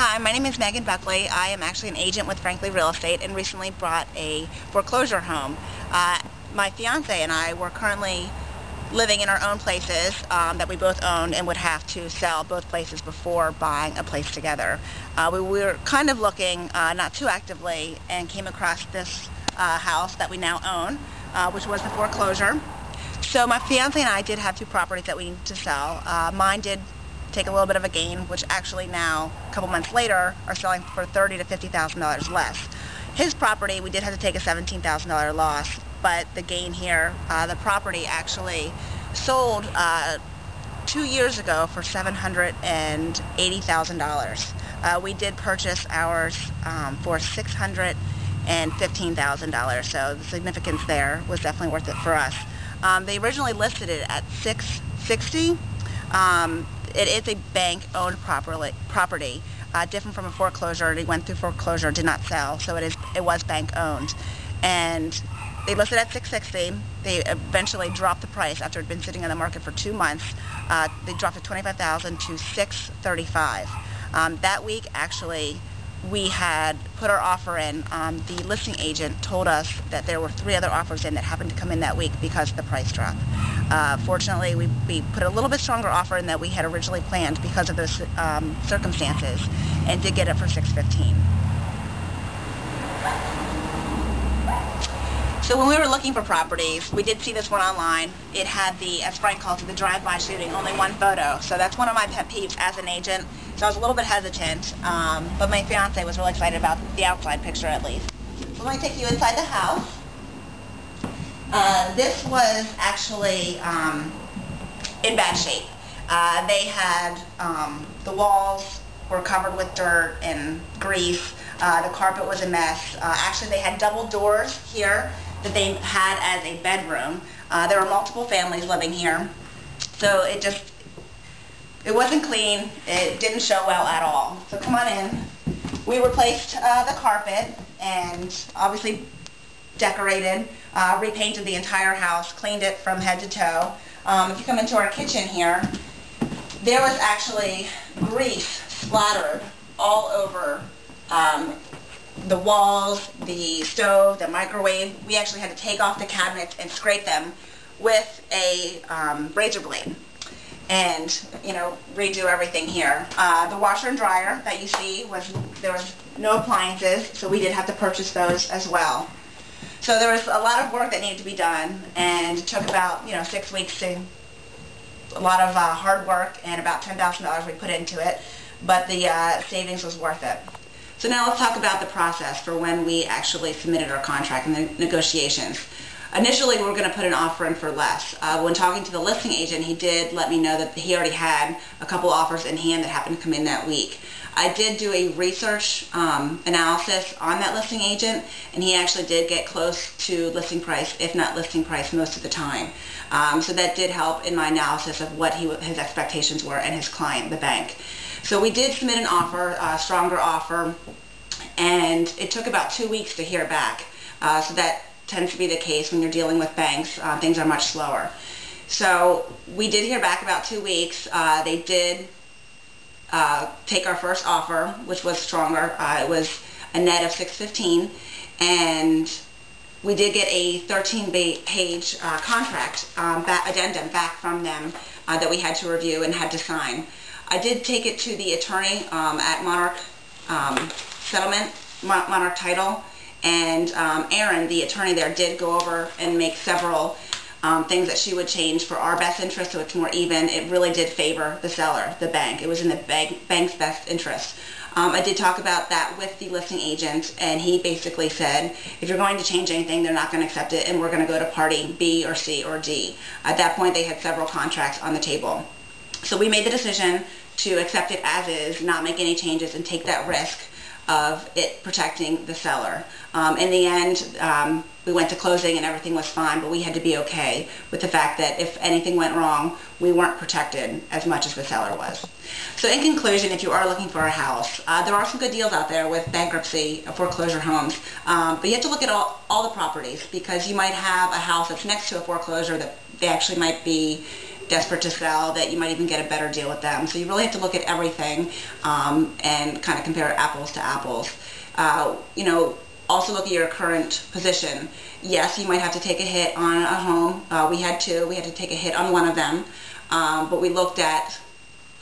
Hi, my name is Megan Buckley. I am actually an agent with Frankly Real Estate and recently bought a foreclosure home. My fiance and I were currently living in our own places that we both owned and would have to sell both places before buying a place together. We were kind of looking, not too actively, and came across this house that we now own, which was the foreclosure. So my fiance and I did have two properties that we needed to sell. Mine did take a little bit of a gain, which actually now, a couple months later, are selling for $30,000 to $50,000 less. His property, we did have to take a $17,000 loss, but the gain here, the property actually sold 2 years ago for $780,000. We did purchase ours for $615,000, so the significance there was definitely worth it for us. They originally listed it at $660,000. It is a bank-owned property, different from a foreclosure. It went through foreclosure, did not sell, so it was bank-owned. And they listed at $660,000. They eventually dropped the price after it had been sitting on the market for 2 months. They dropped it $25,000 to $635,000. That week, actually, we had put our offer in. The listing agent told us that there were 3 other offers in that happened to come in that week because of the price drop. Fortunately, we put a little bit stronger offer in than we had originally planned because of those circumstances, and did get it for $615,000. So when we were looking for properties, we did see this one online. It had the, as Frank calls it, the drive-by shooting, only one photo. So that's one of my pet peeves as an agent. So I was a little bit hesitant, but my fiance was really excited about the outside picture at least. So let me take you inside the house. This was actually in bad shape. They had, the walls were covered with dirt and grease. The carpet was a mess. Actually, they had double doors here that they had as a bedroom. There were multiple families living here, so it wasn't clean. It didn't show well at all. So come on in. We replaced the carpet and obviously decorated, repainted the entire house, cleaned it from head to toe. If you come into our kitchen here, there was actually grease splattered all over the walls, the stove, the microwave. We actually had to take off the cabinets and scrape them with a razor blade and, redo everything here. The washer and dryer that you see, there was no appliances, so we did have to purchase those as well. So there was a lot of work that needed to be done, and it took about 6 weeks to a lot of hard work and about $10,000 we put into it, but the savings was worth it. So now let's talk about the process for when we actually submitted our contract and the negotiations. Initially, we were going to put an offer in for less. When talking to the listing agent, he did let me know that he already had a couple offers in hand that happened to come in that week. I did do a research analysis on that listing agent, and he actually did get close to listing price, if not listing price, most of the time. So that did help in my analysis of what his expectations were and his client, the bank. So we did submit an offer, a stronger offer, and it took about 2 weeks to hear back. So that tends to be the case when you're dealing with banks. Things are much slower. So we did hear back about 2 weeks. They did take our first offer, which was stronger. It was a net of $615,000, and we did get a 13-page contract addendum back from them that we had to review and had to sign. I did take it to the attorney at Monarch Monarch Title, and Erin, the attorney there, did go over and make several things that she would change for our best interest so it's more even. It really did favor the seller, the bank. It was in the bank's best interest. I did talk about that with the listing agent, and he basically said, if you're going to change anything, they're not going to accept it, and we're going to go to party B or C or D. At that point, they had several contracts on the table. So we made the decision to accept it as is, not make any changes, and take that risk of it protecting the seller. In the end, we went to closing and everything was fine, but we had to be okay with the fact that if anything went wrong, we weren't protected as much as the seller was. So in conclusion, if you are looking for a house, there are some good deals out there with bankruptcy, foreclosure homes, but you have to look at all the properties, because you might have a house that's next to a foreclosure that they actually might be desperate to sell that you might even get a better deal with them. So you really have to look at everything and kind of compare apples to apples. You know, also look at your current position. Yes, you might have to take a hit on a home. We had two. We had to take a hit on one of them, but we looked at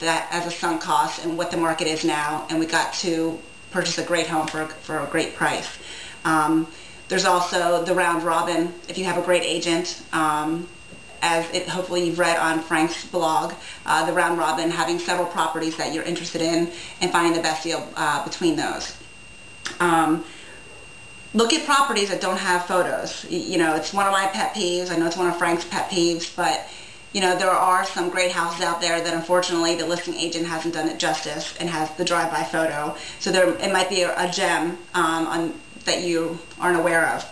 that as a sunk cost and what the market is now, and we got to purchase a great home for a great price. There's also the round robin. If you have a great agent, hopefully you've read on Frank's blog, the round robin, having several properties that you're interested in and finding the best deal between those. Look at properties that don't have photos. You know, it's one of my pet peeves. I know it's one of Frank's pet peeves, but you know, there are some great houses out there that unfortunately the listing agent hasn't done it justice and has the drive-by photo. So it might be a gem that you aren't aware of.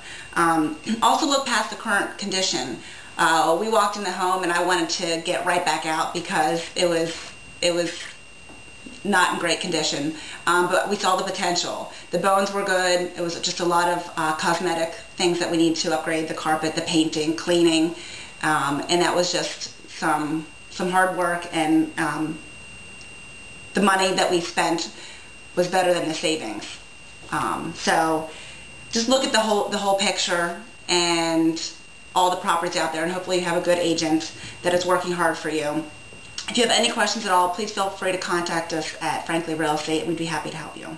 Also look past the current condition. We walked in the home and I wanted to get right back out because it was not in great condition, but we saw the potential. The bones were good. It was just a lot of cosmetic things that we need to upgrade: the carpet, the painting, cleaning, and that was just some hard work, and the money that we spent was better than the savings. So just look at the whole picture and all the properties out there, and hopefully you have a good agent that is working hard for you. If you have any questions at all, please feel free to contact us at Frankly Real Estate. We'd be happy to help you.